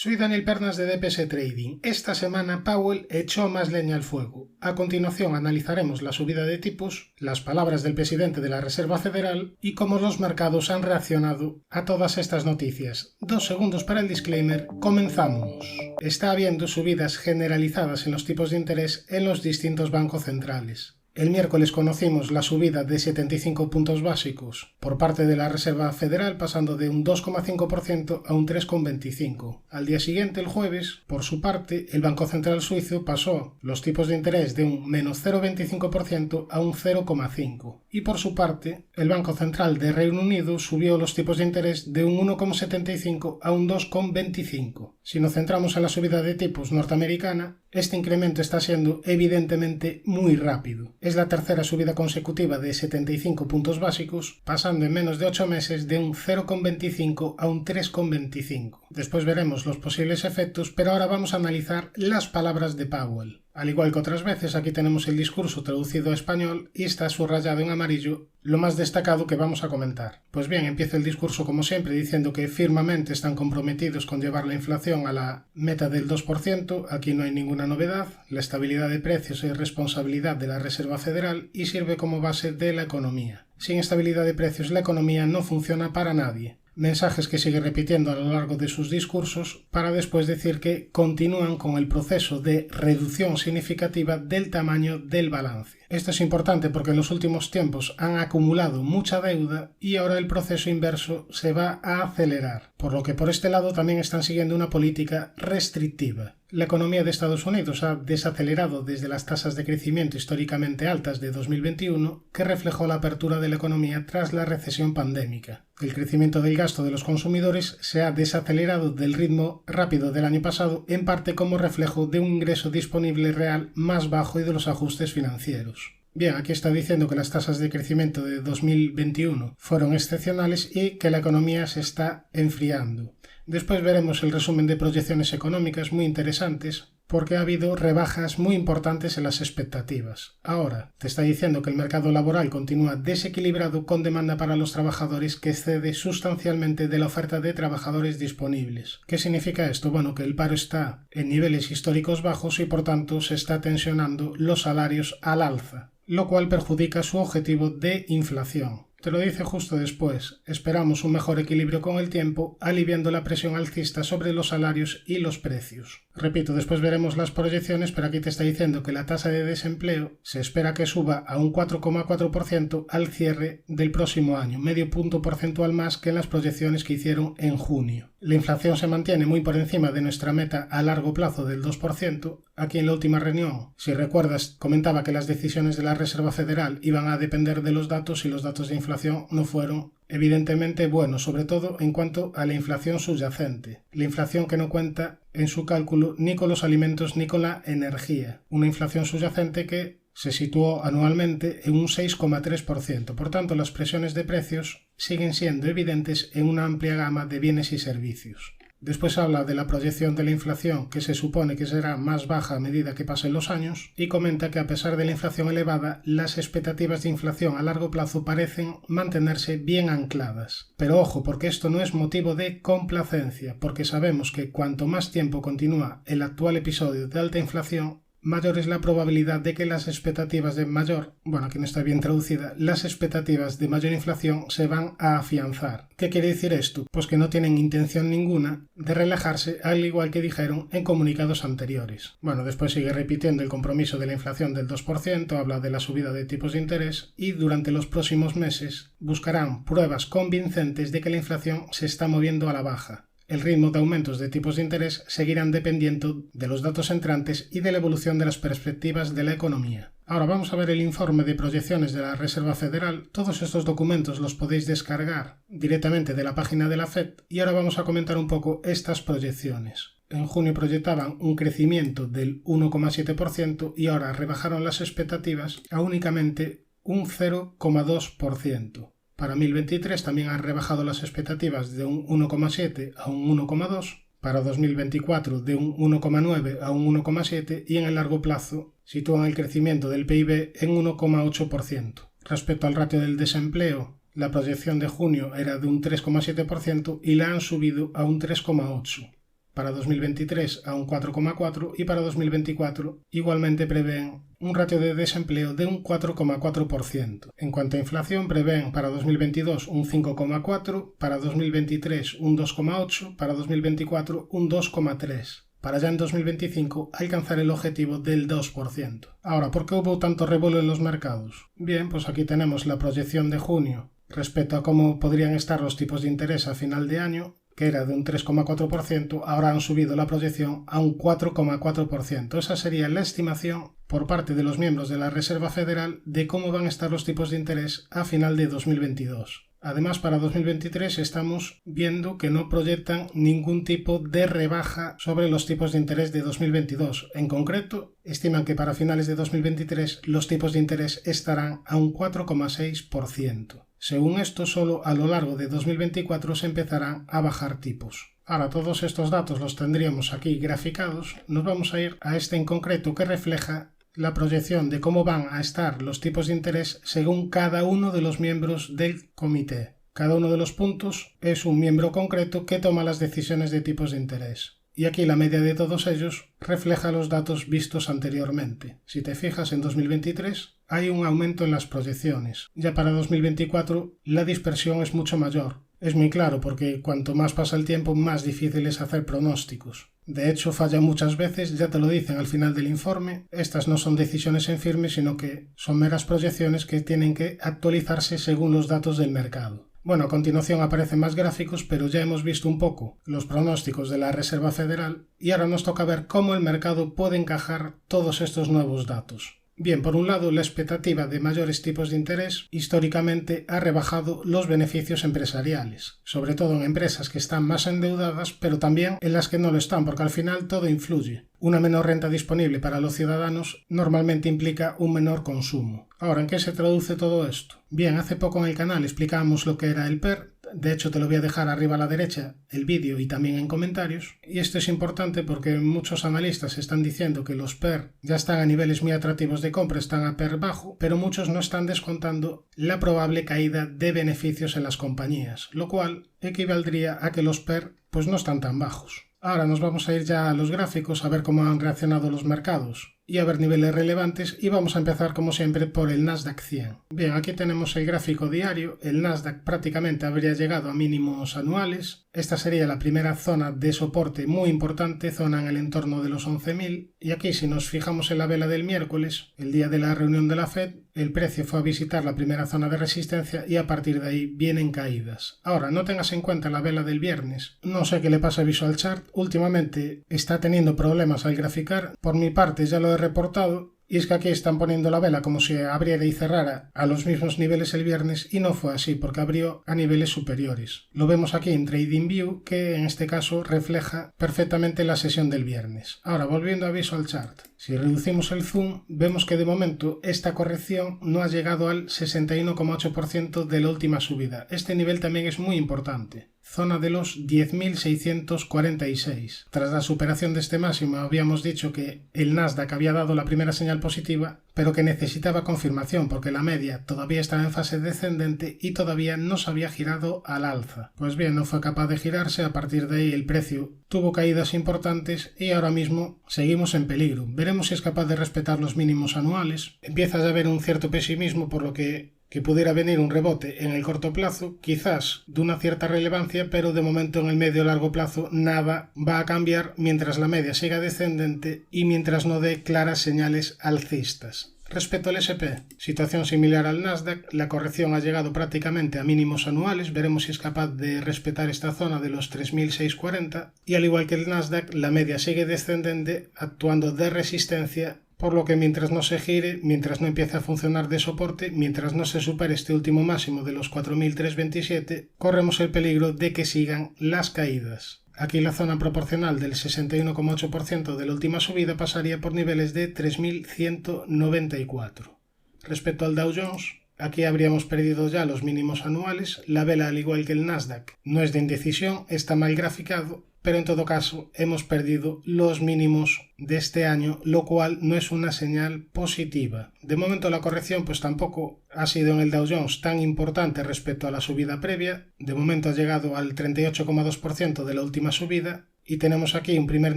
Soy Daniel Pernas de DPS Trading. Esta semana Powell echó más leña al fuego. A continuación analizaremos la subida de tipos, las palabras del presidente de la Reserva Federal y cómo los mercados han reaccionado a todas estas noticias. 2 segundos para el disclaimer. Comenzamos. Está habiendo subidas generalizadas en los tipos de interés en los distintos bancos centrales. El miércoles conocimos la subida de 75 puntos básicos por parte de la Reserva Federal, pasando de un 2,5% a un 3,25%. Al día siguiente, el jueves, por su parte, el Banco Central Suizo pasó los tipos de interés de un menos 0,25% a un 0,5%. Y por su parte, el Banco Central de Reino Unido subió los tipos de interés de un 1,75% a un 2,25%. Si nos centramos en la subida de tipos norteamericana, este incremento está siendo evidentemente muy rápido. Es la tercera subida consecutiva de 75 puntos básicos, pasando en menos de 8 meses de un 0,25 a un 3,25. Después veremos los posibles efectos, pero ahora vamos a analizar las palabras de Powell. Al igual que otras veces, aquí tenemos el discurso traducido a español y está subrayado en amarillo lo más destacado que vamos a comentar. Pues bien, empieza el discurso como siempre diciendo que firmemente están comprometidos con llevar la inflación a la meta del 2%, aquí no hay ninguna novedad, la estabilidad de precios es responsabilidad de la Reserva Federal y sirve como base de la economía. Sin estabilidad de precios la economía no funciona para nadie. Mensajes que sigue repitiendo a lo largo de sus discursos para después decir que continúan con el proceso de reducción significativa del tamaño del balance. Esto es importante porque en los últimos tiempos han acumulado mucha deuda y ahora el proceso inverso se va a acelerar, por lo que por este lado también están siguiendo una política restrictiva. La economía de Estados Unidos ha desacelerado desde las tasas de crecimiento históricamente altas de 2021, que reflejó la apertura de la economía tras la recesión pandémica. El crecimiento del gasto de los consumidores se ha desacelerado del ritmo rápido del año pasado, en parte como reflejo de un ingreso disponible real más bajo y de los ajustes financieros. Bien, aquí está diciendo que las tasas de crecimiento de 2021 fueron excepcionales y que la economía se está enfriando. Después veremos el resumen de proyecciones económicas muy interesantes porque ha habido rebajas muy importantes en las expectativas. Ahora, te está diciendo que el mercado laboral continúa desequilibrado con demanda para los trabajadores que excede sustancialmente de la oferta de trabajadores disponibles. ¿Qué significa esto? Bueno, que el paro está en niveles históricos bajos y por tanto se está tensionando los salarios al alza, lo cual perjudica su objetivo de inflación. Te lo dice justo después. Esperamos un mejor equilibrio con el tiempo, aliviando la presión alcista sobre los salarios y los precios. Repito, después veremos las proyecciones, pero aquí te está diciendo que la tasa de desempleo se espera que suba a un 4,4% al cierre del próximo año, medio punto porcentual más que en las proyecciones que hicieron en junio. La inflación se mantiene muy por encima de nuestra meta a largo plazo del 2%. Aquí en la última reunión, si recuerdas, comentaba que las decisiones de la Reserva Federal iban a depender de los datos y los datos de inflación no fueron evidentemente buenos, sobre todo en cuanto a la inflación subyacente, la inflación que no cuenta en su cálculo ni con los alimentos ni con la energía, una inflación subyacente que se situó anualmente en un 6,3%. Por tanto, las presiones de precios siguen siendo evidentes en una amplia gama de bienes y servicios. Después habla de la proyección de la inflación, que se supone que será más baja a medida que pasen los años, y comenta que a pesar de la inflación elevada, las expectativas de inflación a largo plazo parecen mantenerse bien ancladas. Pero ojo, porque esto no es motivo de complacencia, porque sabemos que cuanto más tiempo continúa el actual episodio de alta inflación, mayor es la probabilidad de que las expectativas de mayor, bueno, aquí no está bien traducida, las expectativas de mayor inflación se van a afianzar. ¿Qué quiere decir esto? Pues que no tienen intención ninguna de relajarse, al igual que dijeron en comunicados anteriores. Bueno, después sigue repitiendo el compromiso de la inflación del 2%, habla de la subida de tipos de interés y durante los próximos meses buscarán pruebas convincentes de que la inflación se está moviendo a la baja. El ritmo de aumentos de tipos de interés seguirán dependiendo de los datos entrantes y de la evolución de las perspectivas de la economía. Ahora vamos a ver el informe de proyecciones de la Reserva Federal. Todos estos documentos los podéis descargar directamente de la página de la FED y ahora vamos a comentar un poco estas proyecciones. En junio proyectaban un crecimiento del 1,7% y ahora rebajaron las expectativas a únicamente un 0,2%. Para 2023 también han rebajado las expectativas de un 1,7 a un 1,2, para 2024 de un 1,9 a un 1,7 y en el largo plazo sitúan el crecimiento del PIB en 1,8%. Respecto al ratio del desempleo, la proyección de junio era de un 3,7% y la han subido a un 3,8%. para 2023 a un 4,4 y para 2024 igualmente prevén un ratio de desempleo de un 4,4%. En cuanto a inflación, prevén para 2022 un 5,4, para 2023 un 2,8, para 2024 un 2,3. Para ya en 2025 alcanzar el objetivo del 2%. Ahora, ¿por qué hubo tanto revuelo en los mercados? Bien, pues aquí tenemos la proyección de junio respecto a cómo podrían estar los tipos de interés a final de año, que era de un 3,4%, ahora han subido la proyección a un 4,4%. Esa sería la estimación por parte de los miembros de la Reserva Federal de cómo van a estar los tipos de interés a final de 2022. Además, para 2023 estamos viendo que no proyectan ningún tipo de rebaja sobre los tipos de interés de 2022. En concreto, estiman que para finales de 2023 los tipos de interés estarán a un 4,6%. Según esto, solo a lo largo de 2024 se empezarán a bajar tipos. Ahora, todos estos datos los tendríamos aquí graficados. Nos vamos a ir a este en concreto que refleja la proyección de cómo van a estar los tipos de interés según cada uno de los miembros del comité. Cada uno de los puntos es un miembro concreto que toma las decisiones de tipos de interés. Y aquí la media de todos ellos refleja los datos vistos anteriormente. Si te fijas, en 2023 hay un aumento en las proyecciones. Ya para 2024 la dispersión es mucho mayor. Es muy claro porque cuanto más pasa el tiempo, más difícil es hacer pronósticos. De hecho, falla muchas veces, ya te lo dicen al final del informe. Estas no son decisiones en firme, sino que son meras proyecciones que tienen que actualizarse según los datos del mercado. Bueno, a continuación aparecen más gráficos, pero ya hemos visto un poco los pronósticos de la Reserva Federal y ahora nos toca ver cómo el mercado puede encajar todos estos nuevos datos. Bien, por un lado, la expectativa de mayores tipos de interés históricamente ha rebajado los beneficios empresariales, sobre todo en empresas que están más endeudadas, pero también en las que no lo están, porque al final todo influye. Una menor renta disponible para los ciudadanos normalmente implica un menor consumo. Ahora, ¿en qué se traduce todo esto? Bien, hace poco en el canal explicamos lo que era el PER. De hecho, te lo voy a dejar arriba a la derecha, el vídeo y también en comentarios. Y esto es importante porque muchos analistas están diciendo que los PER ya están a niveles muy atractivos de compra, están a PER bajo, pero muchos no están descontando la probable caída de beneficios en las compañías, lo cual equivaldría a que los PER pues no están tan bajos. Ahora nos vamos a ir ya a los gráficos a ver cómo han reaccionado los mercados y a ver niveles relevantes y vamos a empezar como siempre por el Nasdaq 100. Bien, aquí tenemos el gráfico diario. El Nasdaq prácticamente habría llegado a mínimos anuales. Esta sería la primera zona de soporte muy importante, zona en el entorno de los 11.000. Y aquí si nos fijamos en la vela del miércoles, el día de la reunión de la Fed, el precio fue a visitar la primera zona de resistencia y a partir de ahí vienen caídas. Ahora, no tengas en cuenta la vela del viernes. No sé qué le pasa a Visual Chart. Últimamente está teniendo problemas al graficar. Por mi parte ya lo he reportado. Y es que aquí están poniendo la vela como si abriera y cerrara a los mismos niveles el viernes y no fue así porque abrió a niveles superiores. Lo vemos aquí en TradingView que en este caso refleja perfectamente la sesión del viernes. Ahora volviendo a Visual Chart, si reducimos el zoom vemos que de momento esta corrección no ha llegado al 61,8% de la última subida. Este nivel también es muy importante. Zona de los 10.646. Tras la superación de este máximo habíamos dicho que el Nasdaq había dado la primera señal positiva, pero que necesitaba confirmación porque la media todavía estaba en fase descendente y todavía no se había girado al alza. Pues bien, no fue capaz de girarse, a partir de ahí el precio tuvo caídas importantes y ahora mismo seguimos en peligro. Veremos si es capaz de respetar los mínimos anuales. Empieza a haber un cierto pesimismo por lo que pudiera venir un rebote en el corto plazo, quizás de una cierta relevancia, pero de momento en el medio o largo plazo nada va a cambiar mientras la media siga descendente y mientras no dé claras señales alcistas. Respecto al S&P, situación similar al Nasdaq, la corrección ha llegado prácticamente a mínimos anuales, veremos si es capaz de respetar esta zona de los 3.640 y al igual que el Nasdaq, la media sigue descendente actuando de resistencia, por lo que mientras no se gire, mientras no empiece a funcionar de soporte, mientras no se supere este último máximo de los 4.327, corremos el peligro de que sigan las caídas. Aquí la zona proporcional del 61,8% de la última subida pasaría por niveles de 3.194. Respecto al Dow Jones, aquí habríamos perdido ya los mínimos anuales. La vela, al igual que el Nasdaq, no es de indecisión, está mal graficado, pero en todo caso hemos perdido los mínimos de este año, lo cual no es una señal positiva. De momento la corrección pues tampoco ha sido en el Dow Jones tan importante respecto a la subida previa. De momento ha llegado al 38,2% de la última subida y tenemos aquí un primer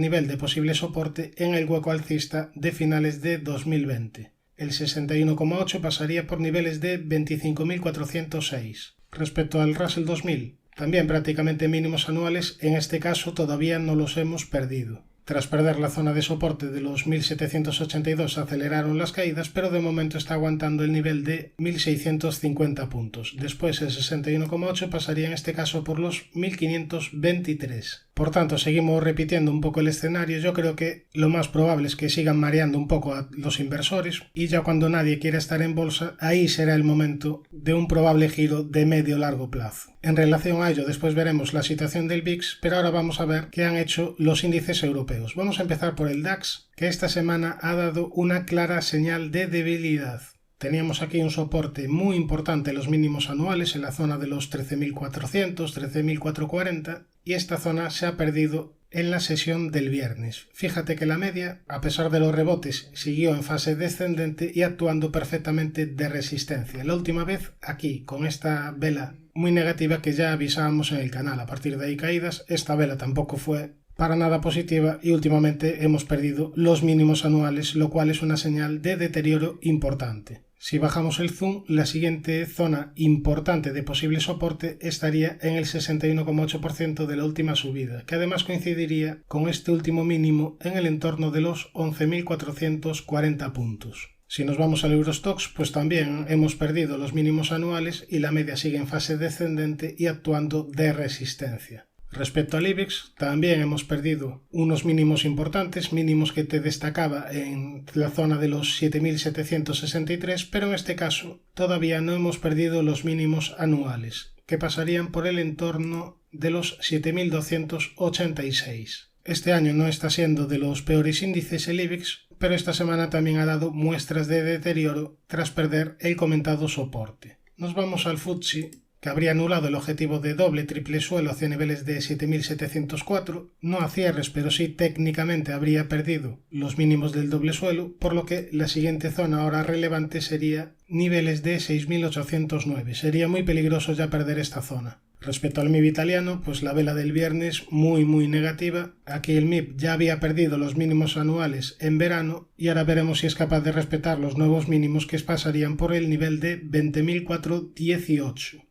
nivel de posible soporte en el hueco alcista de finales de 2020. El 61,8 pasaría por niveles de 25.406. Respecto al Russell 2000, también prácticamente mínimos anuales, en este caso todavía no los hemos perdido. Tras perder la zona de soporte de los 1.782 aceleraron las caídas, pero de momento está aguantando el nivel de 1.650 puntos. Después el 61,8 pasaría en este caso por los 1.523. Por tanto, seguimos repitiendo un poco el escenario. Yo creo que lo más probable es que sigan mareando un poco a los inversores y ya cuando nadie quiera estar en bolsa, ahí será el momento de un probable giro de medio-largo plazo. En relación a ello, después veremos la situación del VIX, pero ahora vamos a ver qué han hecho los índices europeos. Vamos a empezar por el DAX, que esta semana ha dado una clara señal de debilidad. Teníamos aquí un soporte muy importante en los mínimos anuales en la zona de los 13.400, 13.440 y esta zona se ha perdido en la sesión del viernes. Fíjate que la media, a pesar de los rebotes, siguió en fase descendente y actuando perfectamente de resistencia. La última vez aquí, con esta vela muy negativa que ya avisábamos en el canal. A partir de ahí caídas, esta vela tampoco fue para nada positiva y últimamente hemos perdido los mínimos anuales, lo cual es una señal de deterioro importante. Si bajamos el zoom, la siguiente zona importante de posible soporte estaría en el 61,8% de la última subida, que además coincidiría con este último mínimo en el entorno de los 11.440 puntos. Si nos vamos al Eurostoxx, pues también hemos perdido los mínimos anuales y la media sigue en fase descendente y actuando de resistencia. Respecto al IBEX, también hemos perdido unos mínimos importantes, mínimos que te destacaba en la zona de los 7.763, pero en este caso todavía no hemos perdido los mínimos anuales, que pasarían por el entorno de los 7.286. Este año no está siendo de los peores índices el IBEX, pero esta semana también ha dado muestras de deterioro tras perder el comentado soporte. Nos vamos al FTSE, que habría anulado el objetivo de triple suelo hacia niveles de 7.704, no a cierres, pero sí técnicamente habría perdido los mínimos del doble suelo, por lo que la siguiente zona ahora relevante sería niveles de 6.809. Sería muy peligroso ya perder esta zona. Respecto al MIB italiano, pues la vela del viernes muy negativa. Aquí el MIB ya había perdido los mínimos anuales en verano y ahora veremos si es capaz de respetar los nuevos mínimos que pasarían por el nivel de 20.418.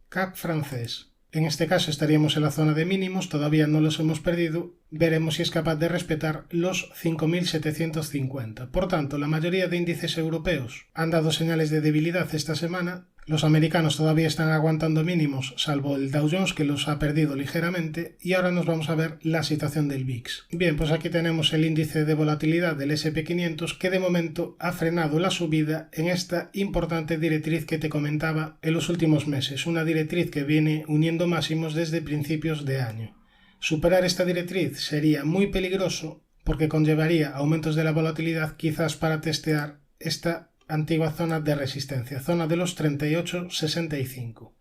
CAC francés. En este caso estaríamos en la zona de mínimos, todavía no los hemos perdido, veremos si es capaz de respetar los 5.750. Por tanto, la mayoría de índices europeos han dado señales de debilidad esta semana. Los americanos todavía están aguantando mínimos, salvo el Dow Jones, que los ha perdido ligeramente, y ahora nos vamos a ver la situación del VIX. Bien, pues aquí tenemos el índice de volatilidad del S&P 500, que de momento ha frenado la subida en esta importante directriz que te comentaba en los últimos meses, una directriz que viene uniendo máximos desde principios de año. Superar esta directriz sería muy peligroso porque conllevaría aumentos de la volatilidad, quizás para testear esta antigua zona de resistencia, zona de los 38,65.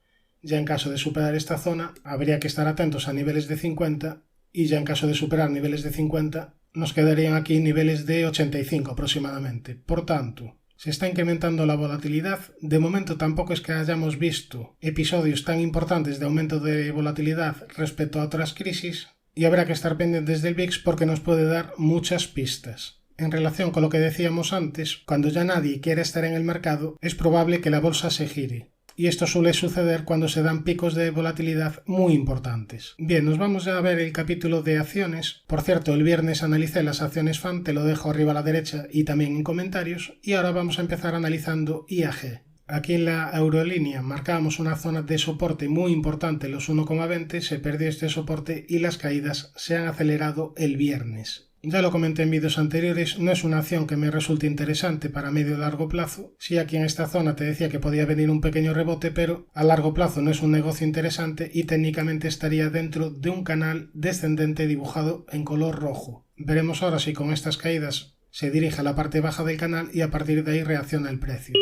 Ya en caso de superar esta zona, habría que estar atentos a niveles de 50 y ya en caso de superar niveles de 50, nos quedarían aquí niveles de 85 aproximadamente. Por tanto, se está incrementando la volatilidad. De momento tampoco es que hayamos visto episodios tan importantes de aumento de volatilidad respecto a otras crisis y habrá que estar pendientes del VIX porque nos puede dar muchas pistas. En relación con lo que decíamos antes, cuando ya nadie quiere estar en el mercado, es probable que la bolsa se gire. Y esto suele suceder cuando se dan picos de volatilidad muy importantes. Bien, nos vamos ya a ver el capítulo de acciones. Por cierto, el viernes analicé las acciones FAN, te lo dejo arriba a la derecha y también en comentarios. Y ahora vamos a empezar analizando IAG. Aquí en la eurolínea marcamos una zona de soporte muy importante, los 1,20, se perdió este soporte y las caídas se han acelerado el viernes. Ya lo comenté en vídeos anteriores, no es una acción que me resulte interesante para medio o largo plazo. Sí, aquí en esta zona te decía que podía venir un pequeño rebote, pero a largo plazo no es un negocio interesante y técnicamente estaría dentro de un canal descendente dibujado en color rojo. Veremos ahora si con estas caídas se dirige a la parte baja del canal y a partir de ahí reacciona el precio.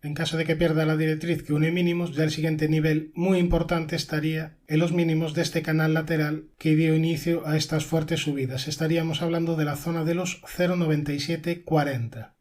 En caso de que pierda la directriz que une mínimos, ya el siguiente nivel muy importante estaría en los mínimos de este canal lateral que dio inicio a estas fuertes subidas. Estaríamos hablando de la zona de los 0,9740.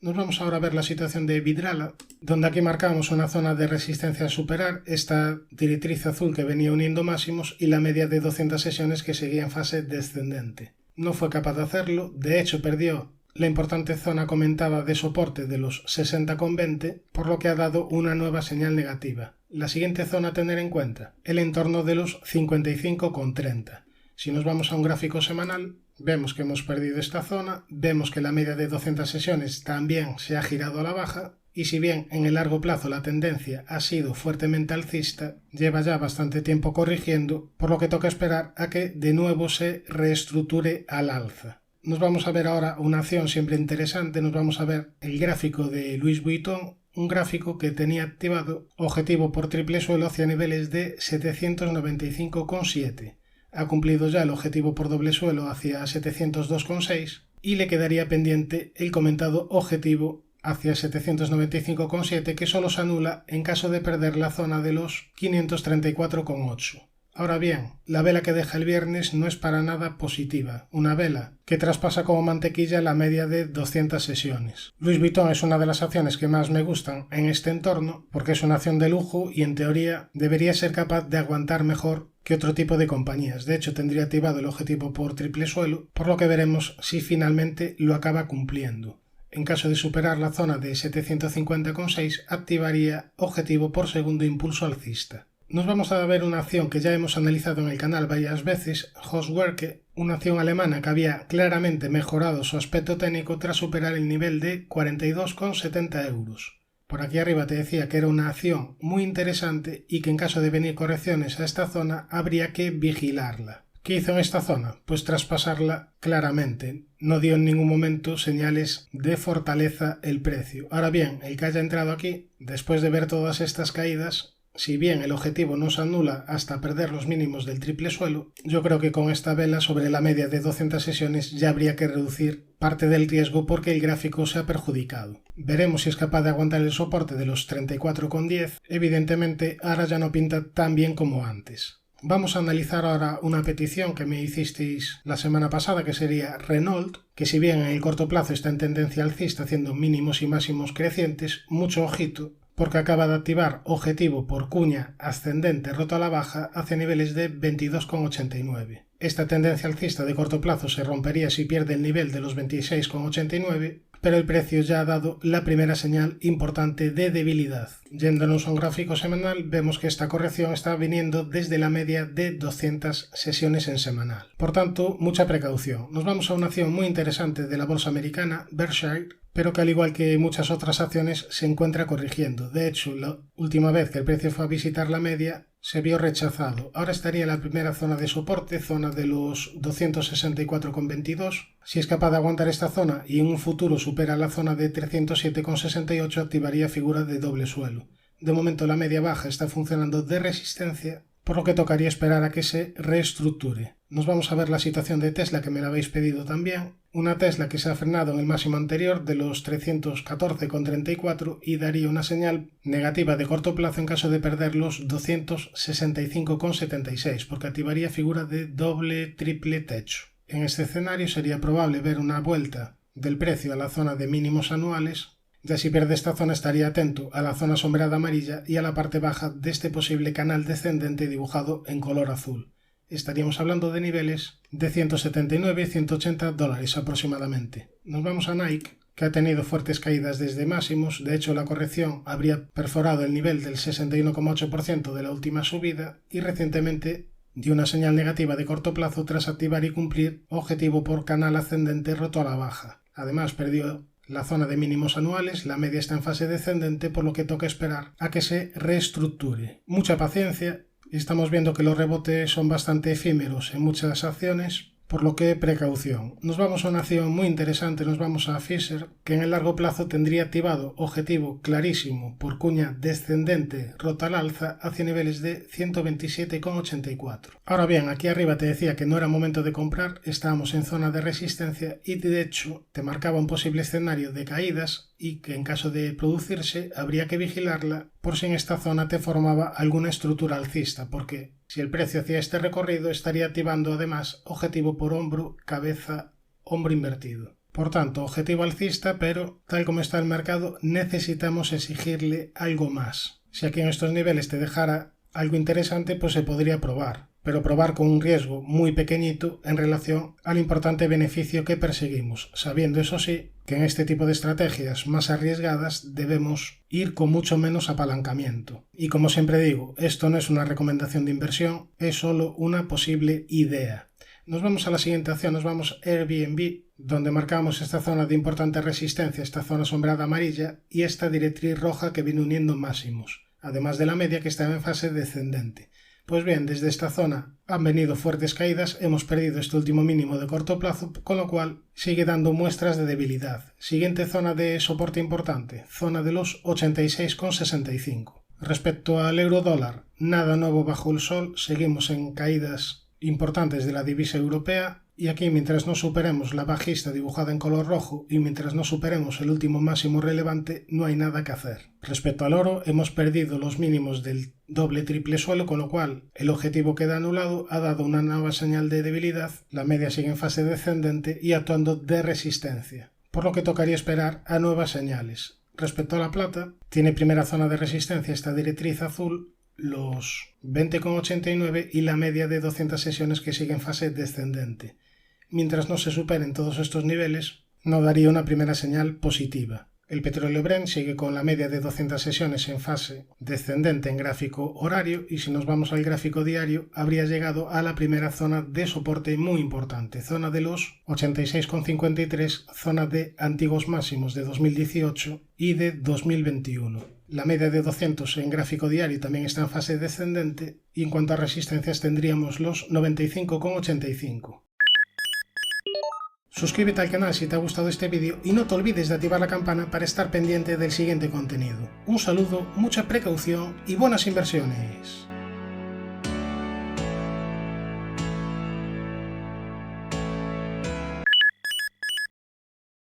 Nos vamos ahora a ver la situación de Vidrala, donde aquí marcamos una zona de resistencia a superar, esta directriz azul que venía uniendo máximos y la media de 200 sesiones que seguía en fase descendente. No fue capaz de hacerlo, de hecho perdió la importante zona comentada de soporte de los 60,20, por lo que ha dado una nueva señal negativa. La siguiente zona a tener en cuenta, el entorno de los 55,30. Si nos vamos a un gráfico semanal, vemos que hemos perdido esta zona, vemos que la media de 200 sesiones también se ha girado a la baja, y si bien en el largo plazo la tendencia ha sido fuertemente alcista, lleva ya bastante tiempo corrigiendo, por lo que toca esperar a que de nuevo se reestructure al alza. Nos vamos a ver ahora una acción siempre interesante, nos vamos a ver el gráfico de Louis Vuitton, un gráfico que tenía activado objetivo por triple suelo hacia niveles de 795,7. Ha cumplido ya el objetivo por doble suelo hacia 702,6 y le quedaría pendiente el comentado objetivo hacia 795,7 que solo se anula en caso de perder la zona de los 534,8. Ahora bien, la vela que deja el viernes no es para nada positiva, una vela que traspasa como mantequilla la media de 200 sesiones. Louis Vuitton es una de las acciones que más me gustan en este entorno porque es una acción de lujo y en teoría debería ser capaz de aguantar mejor que otro tipo de compañías. De hecho, tendría activado el objetivo por triple suelo, por lo que veremos si finalmente lo acaba cumpliendo. En caso de superar la zona de 750,6, activaría objetivo por segundo impulso alcista. Nos vamos a ver una acción que ya hemos analizado en el canal varias veces, Hauswerke, una acción alemana que había claramente mejorado su aspecto técnico tras superar el nivel de 42,70 euros. Por aquí arriba te decía que era una acción muy interesante y que en caso de venir correcciones a esta zona habría que vigilarla. ¿Qué hizo en esta zona? Pues traspasarla claramente. No dio en ningún momento señales de fortaleza el precio. Ahora bien, el que haya entrado aquí, después de ver todas estas caídas, si bien el objetivo no se anula hasta perder los mínimos del triple suelo, yo creo que con esta vela sobre la media de 200 sesiones ya habría que reducir parte del riesgo porque el gráfico se ha perjudicado. Veremos si es capaz de aguantar el soporte de los 34,10. Evidentemente ahora ya no pinta tan bien como antes. Vamos a analizar ahora una petición que me hicisteis la semana pasada, que sería Renault, que si bien en el corto plazo está en tendencia alcista haciendo mínimos y máximos crecientes, mucho ojito, porque acaba de activar objetivo por cuña ascendente roto a la baja hacia niveles de 22,89. Esta tendencia alcista de corto plazo se rompería si pierde el nivel de los 26,89, pero el precio ya ha dado la primera señal importante de debilidad. Yéndonos a un gráfico semanal, vemos que esta corrección está viniendo desde la media de 200 sesiones en semanal. Por tanto, mucha precaución. Nos vamos a una acción muy interesante de la bolsa americana, Berkshire, pero que al igual que muchas otras acciones se encuentra corrigiendo. De hecho, la última vez que el precio fue a visitar la media, se vio rechazado. Ahora estaría en la primera zona de soporte, zona de los 264,22. Si es capaz de aguantar esta zona y en un futuro supera la zona de 307,68, activaría figura de doble suelo. De momento la media baja está funcionando de resistencia, por lo que tocaría esperar a que se reestructure. Nos vamos a ver la situación de Tesla, que me la habéis pedido también. Una Tesla que se ha frenado en el máximo anterior de los 314,34 y daría una señal negativa de corto plazo en caso de perder los 265,76, porque activaría figura de doble triple techo. En este escenario sería probable ver una vuelta del precio a la zona de mínimos anuales. Ya si pierde esta zona estaría atento a la zona sombreada amarilla y a la parte baja de este posible canal descendente dibujado en color azul. Estaríamos hablando de niveles de 179 y 180 dólares aproximadamente. Nos vamos a Nike, que ha tenido fuertes caídas desde máximos. De hecho, la corrección habría perforado el nivel del 61,8% de la última subida y recientemente dio una señal negativa de corto plazo tras activar y cumplir objetivo por canal ascendente roto a la baja. Además, perdió la zona de mínimos anuales, la media está en fase descendente, por lo que toca esperar a que se reestructure. Mucha paciencia, estamos viendo que los rebotes son bastante efímeros en muchas acciones, por lo que precaución. Nos vamos a una acción muy interesante, nos vamos a Pfizer, que en el largo plazo tendría activado objetivo clarísimo por cuña descendente rota al alza hacia niveles de 127,84. Ahora bien, aquí arriba te decía que no era momento de comprar, estábamos en zona de resistencia y de hecho te marcaba un posible escenario de caídas y que en caso de producirse habría que vigilarla por si en esta zona te formaba alguna estructura alcista, porque si el precio hacía este recorrido estaría activando además objetivo por hombro, cabeza, hombro invertido. Por tanto, objetivo alcista, pero tal como está el mercado, necesitamos exigirle algo más. Si aquí en estos niveles te dejara algo interesante, pues se podría probar, pero probar con un riesgo muy pequeñito en relación al importante beneficio que perseguimos, sabiendo eso sí que en este tipo de estrategias más arriesgadas debemos ir con mucho menos apalancamiento. Y como siempre digo, esto no es una recomendación de inversión, es solo una posible idea. Nos vamos a la siguiente acción, nos vamos a Airbnb, donde marcamos esta zona de importante resistencia, esta zona sombreada amarilla y esta directriz roja que viene uniendo máximos, además de la media que está en fase descendente. Pues bien, desde esta zona han venido fuertes caídas, hemos perdido este último mínimo de corto plazo, con lo cual sigue dando muestras de debilidad. Siguiente zona de soporte importante, zona de los 86,65. Respecto al euro dólar, nada nuevo bajo el sol, seguimos en caídas importantes de la divisa europea y aquí mientras no superemos la bajista dibujada en color rojo y mientras no superemos el último máximo relevante no hay nada que hacer. Respecto al oro hemos perdido los mínimos del doble triple suelo, con lo cual el objetivo queda anulado, ha dado una nueva señal de debilidad, la media sigue en fase descendente y actuando de resistencia, por lo que tocaría esperar a nuevas señales. Respecto a la plata, tiene primera zona de resistencia esta directriz azul, los 20,89 y la media de 200 sesiones que sigue en fase descendente. Mientras no se superen todos estos niveles, no daría una primera señal positiva. El petróleo Brent sigue con la media de 200 sesiones en fase descendente en gráfico horario y si nos vamos al gráfico diario habría llegado a la primera zona de soporte muy importante, zona de los 86,53, zona de antiguos máximos de 2018 y de 2021. La media de 200 en gráfico diario también está en fase descendente y en cuanto a resistencias tendríamos los 95,85. Suscríbete al canal si te ha gustado este vídeo y no te olvides de activar la campana para estar pendiente del siguiente contenido. Un saludo, mucha precaución y buenas inversiones.